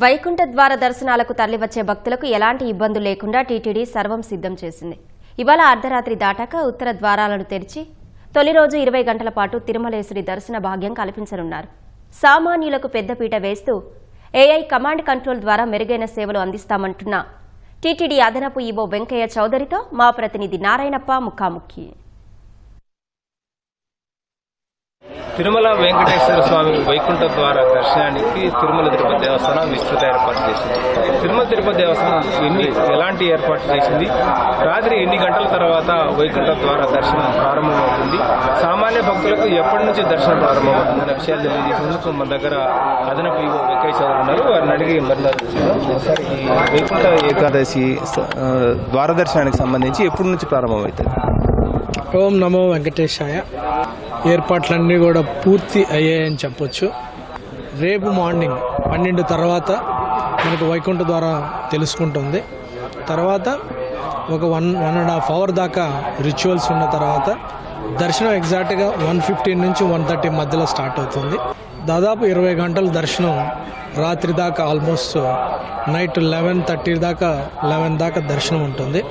వైకుంఠ ద్వార దర్శనాలకు తరలివచ్చే భక్తులకు ఎలాంటి ఇబ్బందులు లేకుండా టీటీడీ సర్వం సిద్ధం చేసింది. ఇవాళ అర్ధరాత్రి దాటాక ఉత్తర ద్వారాలను తెరిచి తొలి రోజు 20 గంటల పాటు తిరుమలేశ్వరి దర్శన భాగ్యం కల్పించనున్నారు. సామాన్యులకు పెద్దపీట వేస్తూ ఏఐ కమాండ్ కంట్రోల్ ద్వారా మెరుగైన సేవలు అందిస్తామంటున్న టీటీడీ అదనపు ఈవో వెంకయ్య చౌదరితో మా ప్రతినిధి నారాయణప్ప ముఖాముఖి. తిరుమల వెంకటేశ్వర స్వామి వైకుంఠ ద్వార దర్శనానికి తిరుమల తిరుపతి దేవస్థానం విస్తృత ఏర్పాటు చేసింది. తిరుమల తిరుపతి దేవస్థానం ఎలాంటి ఏర్పాటు చేసింది, రాత్రి ఎన్ని గంటల తర్వాత వైకుంఠ ద్వార దర్శనం ప్రారంభమవుతుంది, సామాన్య భక్తులకు ఎప్పటి నుంచి దర్శనం ప్రారంభమవుతుంది అనే విషయాలు తెలియజేసేందుకు మన దగ్గర అదనపు ఈవో వెంకయ్య చౌదరి ఉన్నారు. వారిని అడిగి మరి ఈ వైకుంఠ ఏకాదశి ద్వార దర్శనానికి సంబంధించి ఎప్పటి నుంచి ప్రారంభమవుతుంది? ఓం నమో వెంకటేశాయ. ఏర్పాట్లన్నీ కూడా పూర్తి అయ్యాయని చెప్పొచ్చు. రేపు మార్నింగ్ 12 తర్వాత మనకు వైకుంఠ ద్వారా తెలుసుకుంటుంది. తర్వాత ఒక 1.5 అవర్ దాకా రిచువల్స్ ఉన్న తర్వాత దర్శనం ఎగ్జాక్ట్గా 1:15 నుంచి 1:30 మధ్యలో స్టార్ట్ అవుతుంది. దాదాపు 20 గంటల దర్శనం, రాత్రి దాకా ఆల్మోస్ట్ నైట్ 11 దాకా దర్శనం ఉంటుంది.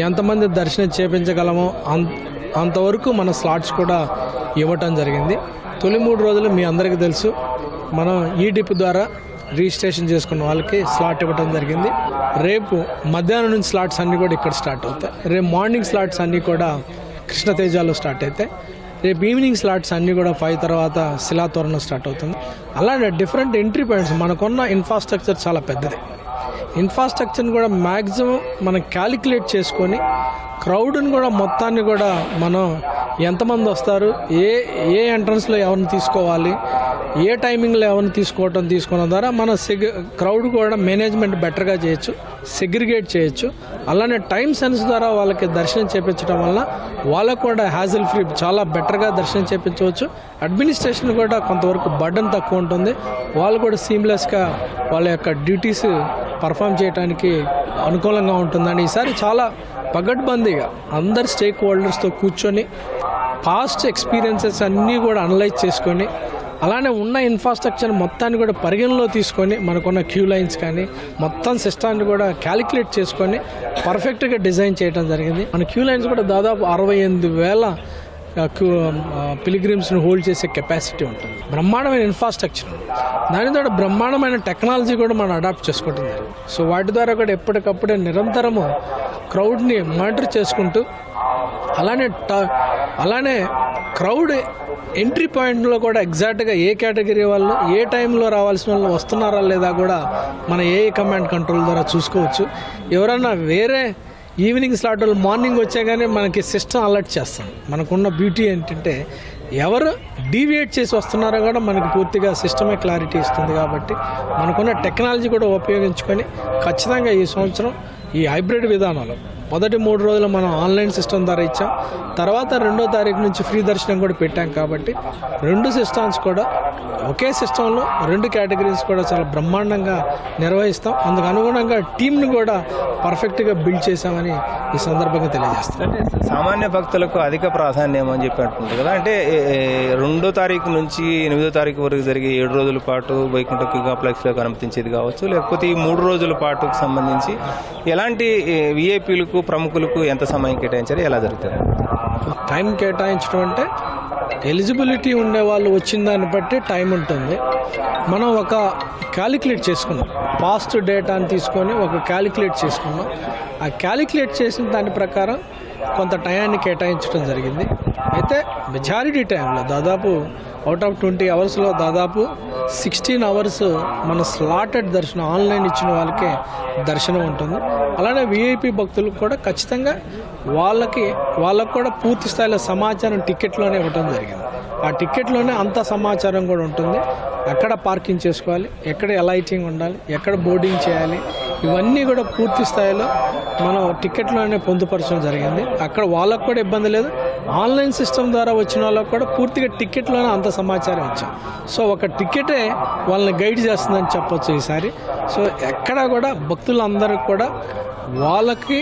ఎంతమంది దర్శనం చేపించగలమో అంతవరకు మన స్లాట్స్ కూడా ఇవ్వటం జరిగింది. తొలి 3 రోజులు మీ అందరికీ తెలుసు, మనం ఈ డిప్ ద్వారా రిజిస్ట్రేషన్ చేసుకున్న వాళ్ళకి స్లాట్ ఇవ్వటం జరిగింది. రేపు మధ్యాహ్నం నుంచి స్లాట్స్ అన్నీ కూడా ఇక్కడ స్టార్ట్ అవుతాయి. రేపు మార్నింగ్ స్లాట్స్ అన్నీ కూడా కృష్ణతేజాలో స్టార్ట్ అవుతాయి. రేపు ఈవినింగ్ స్లాట్స్ అన్నీ కూడా 5 తర్వాత శిలాతోరణం స్టార్ట్ అవుతుంది. అలానే డిఫరెంట్ ఎంట్రీ పాయింట్స్, మనకున్న ఇన్ఫ్రాస్ట్రక్చర్ చాలా పెద్దది. ఇన్ఫ్రాస్ట్రక్చర్ని కూడా మ్యాక్సిమం మనం క్యాలిక్యులేట్ చేసుకొని క్రౌడ్ని కూడా మొత్తాన్ని కూడా మనం ఎంతమంది వస్తారు, ఏ ఎంట్రన్స్లో ఎవరిని తీసుకోవాలి, ఏ టైమింగ్లో ఎవరిని తీసుకున్న ద్వారా మనం క్రౌడ్ కూడా మేనేజ్మెంట్ బెటర్గా చేయొచ్చు, సెగ్రిగేట్ చేయొచ్చు. అలానే టైం సెన్స్ ద్వారా వాళ్ళకి దర్శనం చేయించడం వల్ల వాళ్ళకు కూడా హ్యాజిల్ ఫ్రీ చాలా బెటర్గా దర్శనం చేయించవచ్చు. అడ్మినిస్ట్రేషన్ కూడా కొంతవరకు బర్డన్ తక్కువ ఉంటుంది. వాళ్ళు కూడా సీమ్లెస్గా వాళ్ళ యొక్క డ్యూటీస్ పర్ఫామ్ చేయడానికి అనుకూలంగా ఉంటుందని ఈసారి చాలా పగడ్బందీగా అందరు స్టేక్ హోల్డర్స్తో కూర్చొని పాస్ట్ ఎక్స్పీరియన్సెస్ అన్నీ కూడా అనలైజ్ చేసుకొని, అలానే ఉన్న ఇన్ఫ్రాస్ట్రక్చర్ మొత్తాన్ని కూడా పరిగణలో తీసుకొని, మనకున్న క్యూ లైన్స్ కానీ మొత్తం సిస్టాన్ని కూడా క్యాలిక్యులేట్ చేసుకొని పర్ఫెక్ట్గా డిజైన్ చేయడం జరిగింది. మన క్యూ లైన్స్ కూడా దాదాపు 68,000 పిలిగ్రిమ్స్ని హోల్డ్ చేసే కెపాసిటీ ఉంటుంది. బ్రహ్మాండమైన ఇన్ఫ్రాస్ట్రక్చర్, దానితో బ్రహ్మాండమైన టెక్నాలజీ కూడా మనం అడాప్ట్ చేసుకోవటం జరిగింది. సో వాటి ద్వారా కూడా ఎప్పటికప్పుడే నిరంతరము క్రౌడ్ని మానిటర్ చేసుకుంటూ, అలానే క్రౌడ్ ఎంట్రీ పాయింట్లో కూడా ఎగ్జాక్ట్గా ఏ కేటగిరీ వాళ్ళు ఏ టైంలో రావాల్సిన వాళ్ళు వస్తున్నారా లేదా కూడా మన ఏఐ కమాండ్ కంట్రోల్ ద్వారా చూసుకోవచ్చు. ఎవరన్నా వేరే ఈవినింగ్ స్లాట్ వాళ్ళు మార్నింగ్ వచ్చే కానీ మనకి సిస్టమ్ అలర్ట్ చేస్తాం. మనకున్న బ్యూటీ ఏంటంటే ఎవరు డీవియేట్ చేసి వస్తున్నారో కూడా మనకి పూర్తిగా సిస్టమే క్లారిటీ ఇస్తుంది. కాబట్టి మనకున్న టెక్నాలజీ కూడా ఉపయోగించుకొని ఖచ్చితంగా ఈ సంవత్సరం ఈ హైబ్రిడ్ విధానాలు మొదటి 3 రోజులు మనం ఆన్లైన్ సిస్టమ్ ద్వారా ఇచ్చాం. తర్వాత 2వ తారీఖు నుంచి ఫ్రీ దర్శనం కూడా పెట్టాం. కాబట్టి 2 సిస్టమ్స్ కూడా ఒకే సిస్టంలో 2 కేటగిరీస్ కూడా చాలా బ్రహ్మాండంగా నిర్వహిస్తాం. అందుకు అనుగుణంగా టీంను కూడా పర్ఫెక్ట్గా బిల్డ్ చేశామని ఈ సందర్భంగా తెలియజేస్తాం. అంటే సామాన్య భక్తులకు అధిక ప్రాధాన్యం అని చెప్పి అంటుంది కదా. అంటే 2వ తారీఖు నుంచి 8వ తారీఖు వరకు జరిగే 7 రోజుల పాటు వైకుంఠ క్యూకాంప్లెక్స్లోకి అనుమతించేది కావచ్చు, లేకపోతే ఈ 3 రోజుల పాటుకు సంబంధించి ఎలాంటి విఐపీలకు ప్రముఖులకు ఎంత సమయం కేటాయించారు, ఎలా జరుగుతుంది? టైం కేటాయించడం అంటే ఎలిజిబిలిటీ ఉండే వాళ్ళు వచ్చిన దాన్ని బట్టి టైం ఉంటుంది. మనం ఒక క్యాలిక్యులేట్ చేసుకున్నాం, పాస్ట్ డేటాని తీసుకొని ఒక క్యాలిక్యులేట్ చేసుకున్నాం. ఆ క్యాలిక్యులేట్ చేసిన దాని ప్రకారం కొంత టైంని కేటాయించడం జరిగింది. అయితే మెజారిటీ టైంలో దాదాపు అవుట్ ఆఫ్ 20 అవర్స్లో దాదాపు 16 అవర్స్ మన స్లాటెడ్ దర్శనం ఆన్లైన్ ఇచ్చిన వాళ్ళకే దర్శనం ఉంటుంది. అలానే విఐపి భక్తులకు కూడా ఖచ్చితంగా వాళ్ళకు కూడా పూర్తి స్థాయిలో సమాచారం టికెట్లోనే ఇవ్వటం జరిగింది. ఆ టికెట్లోనే అంత సమాచారం కూడా ఉంటుంది. ఎక్కడ పార్కింగ్ చేసుకోవాలి, ఎక్కడ లైటింగ్ ఉండాలి, ఎక్కడ బోర్డింగ్ చేయాలి, ఇవన్నీ కూడా పూర్తి స్థాయిలో మనం టికెట్లోనే పొందుపరచడం జరిగింది. అక్కడ వాళ్ళకు కూడా ఇబ్బంది లేదు. ఆన్లైన్ సిస్టమ్ ద్వారా వచ్చిన వాళ్ళకు కూడా పూర్తిగా టికెట్లోనే అంత సమాచారం ఇచ్చాం. సో ఒక టికెటే వాళ్ళని గైడ్ చేస్తుందని చెప్పొచ్చు ఈసారి. సో ఎక్కడా కూడా భక్తులందరికీ కూడా వాళ్ళకి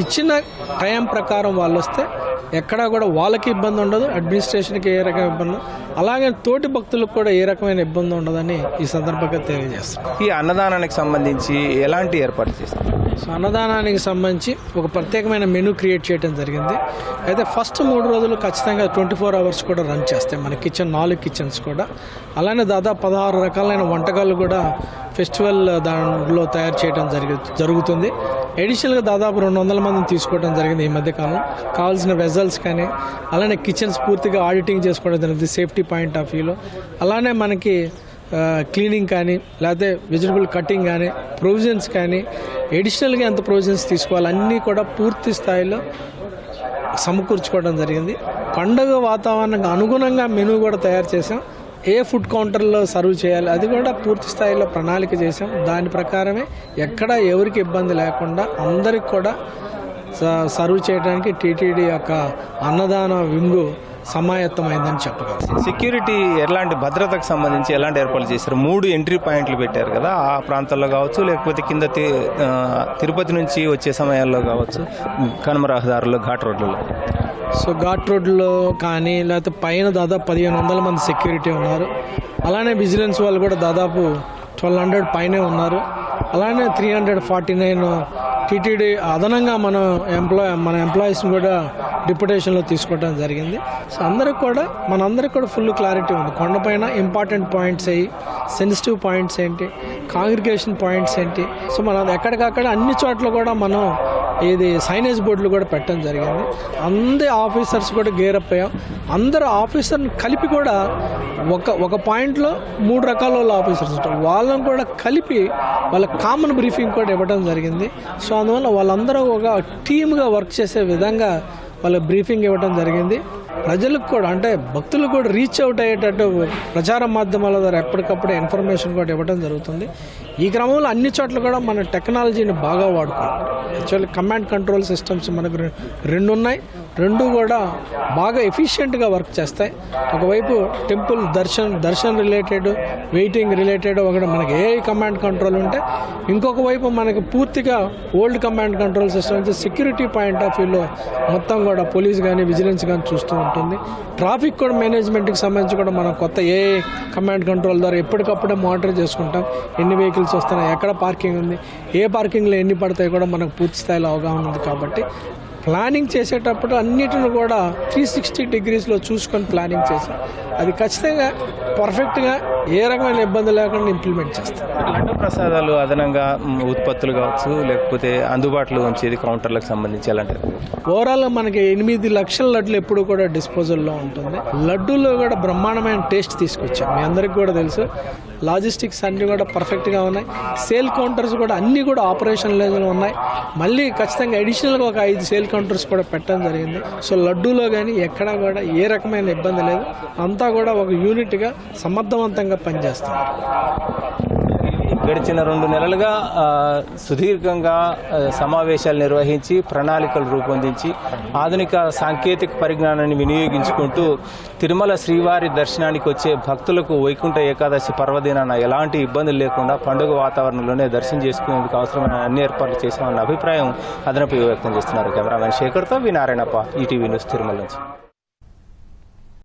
ఇచ్చిన టైం ప్రకారం వాళ్ళు వస్తే ఎక్కడా కూడా వాళ్ళకి ఇబ్బంది ఉండదు, అడ్మినిస్ట్రేషన్కి ఏ రకమైన ఇబ్బంది, అలాగే తోటి భక్తులకు కూడా ఏ రకమైన ఇబ్బంది ఉండదని ఈ సందర్భంగా తెలియజేస్తాం. ఈ అన్నదానానికి సంబంధించి ఎలాంటి ఏర్పాటు చేస్తారు? సో అన్నదానానికి సంబంధించి ఒక ప్రత్యేకమైన మెనూ క్రియేట్ చేయడం జరిగింది. అయితే ఫస్ట్ 3 రోజులు ఖచ్చితంగా 24 అవర్స్ కూడా రన్ చేస్తాయి మన కిచెన్, 4 కిచెన్స్ కూడా. అలానే దాదాపు 16 రకాలైన వంటకాలు కూడా ఫెస్టివల్ దానిలో తయారు చేయడం జరుగుతుంది. అడిషనల్గా దాదాపు 200 మందిని తీసుకోవడం జరిగింది ఈ మధ్యకాలం. కావాల్సిన వెజల్స్ కానీ, అలానే కిచెన్స్ పూర్తిగా ఆడిటింగ్ చేసుకోవడం జరిగింది సేఫ్టీ పాయింట్ ఆఫ్ వ్యూలో. అలానే మనకి క్లీనింగ్ కానీ, లేకపోతే వెజిటబుల్ కటింగ్ కానీ, ప్రొవిజన్స్ కానీ, ఎడిషనల్గా ఎంత ప్రొవిజన్స్ తీసుకోవాలి అన్నీ కూడా పూర్తి స్థాయిలో సమకూర్చుకోవడం జరిగింది. పండుగ వాతావరణానికి అనుగుణంగా మెనూ కూడా తయారు చేసాం. ఏ ఫుడ్ కౌంటర్లో సర్వ్ చేయాలి అది కూడా పూర్తి స్థాయిలో ప్రణాళిక చేసాం. దాని ప్రకారమే ఎక్కడ ఎవరికి ఇబ్బంది లేకుండా అందరికి కూడా సర్వ్ చేయడానికి టీటీడీ యొక్క అన్నదాన వింగు సమాయత్తమైందని చెప్పగలం. సెక్యూరిటీ ఎలాంటి భద్రతకు సంబంధించి ఎలాంటి ఏర్పాట్లు చేశారు? 3 ఎంట్రీ పాయింట్లు పెట్టారు కదా, ఆ ప్రాంతాల్లో కావచ్చు, లేకపోతే కింద తిరుపతి నుంచి వచ్చే సమయాల్లో కావచ్చు, కనుమ రహదారులు, ఘాట్ రోడ్లలో. సో ఘాట్ రోడ్లో కానీ, లేకపోతే పైన దాదాపు 1500 మంది సెక్యూరిటీ ఉన్నారు. అలానే విజిలెన్స్ వాళ్ళు కూడా దాదాపు 1200 పైనే ఉన్నారు. అలానే 349 టీటీడీ అదనంగా మన ఎంప్లాయీస్ని కూడా డిప్యుటేషన్లో తీసుకోవడం జరిగింది. సో మనందరికి కూడా ఫుల్ క్లారిటీ ఉంది. కొండపైన ఇంపార్టెంట్ పాయింట్స్ అయ్యి, సెన్సిటివ్ పాయింట్స్ ఏంటి, కాంగ్రిగేషన్ పాయింట్స్ ఏంటి. సో మనం ఎక్కడికక్కడ అన్ని చోట్ల కూడా మనం సైనేజ్ బోర్డులు కూడా పెట్టడం జరిగింది. అందరి ఆఫీసర్స్ కూడా గేరప్ అయ్యాం. అందరు ఆఫీసర్ని కలిపి కూడా ఒక పాయింట్లో 3 రకాల ఆఫీసర్స్ ఉంటారు. వాళ్ళని కూడా కలిపి వాళ్ళ కామన్ బ్రీఫింగ్ కూడా ఇవ్వడం జరిగింది. సో అందువల్ల వాళ్ళందరూ ఒక టీమ్గా వర్క్ చేసే విధంగా వాళ్ళ బ్రీఫింగ్ ఇవ్వడం జరిగింది. ప్రజలకు కూడా, అంటే భక్తులకు కూడా రీచ్ అవుట్ అయ్యేటట్టు ప్రచార మాధ్యమాల ద్వారా ఎప్పటికప్పుడు ఇన్ఫర్మేషన్ కూడా ఇవ్వడం జరుగుతుంది. ఈ క్రమంలో అన్ని చోట్ల కూడా మన టెక్నాలజీని బాగా వాడుకోవాలి. యాక్చువల్లీ కమాండ్ కంట్రోల్ సిస్టమ్స్ మనకు 2 ఉన్నాయి. 2 కూడా బాగా ఎఫిషియెంట్గా వర్క్ చేస్తాయి. ఒకవైపు temple Darshan related, waiting related ఒకటి మనకి ఏ కమాండ్ కంట్రోల్ ఉంటే, ఇంకొక వైపు మనకి పూర్తిగా ఓల్డ్ కమాండ్ కంట్రోల్ సిస్టమ్ నుంచి సెక్యూరిటీ పాయింట్ ఆఫ్ వ్యూలో మొత్తం కూడా పోలీస్ కానీ, విజిలెన్స్ కానీ చూస్తూ ఉంటుంది. ట్రాఫిక్ కూడా మేనేజ్మెంట్కి సంబంధించి కూడా మనం కొత్త ఏ కమాండ్ కంట్రోల్ ద్వారా ఎప్పటికప్పుడే మానిటర్ చేసుకుంటాం. ఎన్ని వెహికల్స్ వస్తున్నాయి, ఎక్కడ పార్కింగ్ ఉంది, ఏ పార్కింగ్లో ఎన్ని పడతాయి కూడా మనకు పూర్తి స్థాయిలో అవగాహన ఉంది. కాబట్టి ప్లానింగ్ చేసేటప్పుడు అన్నిటిని కూడా 360 డిగ్రీస్లో చూసుకొని ప్లానింగ్ చేసాం. అది ఖచ్చితంగా పర్ఫెక్ట్గా ఏ రకమైన ఇబ్బంది లేకుండా ఇంప్లిమెంట్ చేస్తాం. లడ్డు ప్రసాదాలు అదనంగా ఉత్పత్తులు కావచ్చు, లేకపోతే అందుబాటులో ఉంచేది కౌంటర్లకు సంబంధించి ఎలాంటిది? ఓవరాల్గా మనకి 8 లక్షల లడ్లు ఎప్పుడు కూడా డిస్పోజల్లో ఉంటుంది. లడ్డూలో కూడా బ్రహ్మాండమైన టేస్ట్ తీసుకొచ్చాం. మీ అందరికీ కూడా తెలుసు. లాజిస్టిక్స్ అన్నీ కూడా పర్ఫెక్ట్గా ఉన్నాయి. సేల్ కౌంటర్స్ కూడా అన్నీ కూడా ఆపరేషన్ లెవెల్లో ఉన్నాయి. మళ్ళీ ఖచ్చితంగా అడిషనల్గా ఒక 5 సేల్ కౌంటర్స్ కూడా పెట్టడం జరిగింది. సో లడ్డూలో కానీ ఎక్కడా కూడా ఏ రకమైన ఇబ్బంది లేదు. అంతా కూడా ఒక యూనిట్గా సమర్థవంతంగా పనిచేస్తుంది. గడిచిన 2 నెలలుగా సుదీర్ఘంగా సమావేశాలు నిర్వహించి, ప్రణాళికలు రూపొందించి, ఆధునిక సాంకేతిక పరిజ్ఞానాన్ని వినియోగించుకుంటూ తిరుమల శ్రీవారి దర్శనానికి వచ్చే భక్తులకు వైకుంఠ ఏకాదశి పర్వదినాన ఎలాంటి ఇబ్బందులు లేకుండా పండుగ వాతావరణంలోనే దర్శనం చేసుకునేందుకు అవసరమైన అన్ని ఏర్పాట్లు చేశామన్న అభిప్రాయం అదనపు వ్యక్తం చేస్తున్నారు. కెమెరామెన్ శేఖర్తో వి నారాయణప్ప, ఈటీవీ న్యూస్, తిరుమల నుంచి.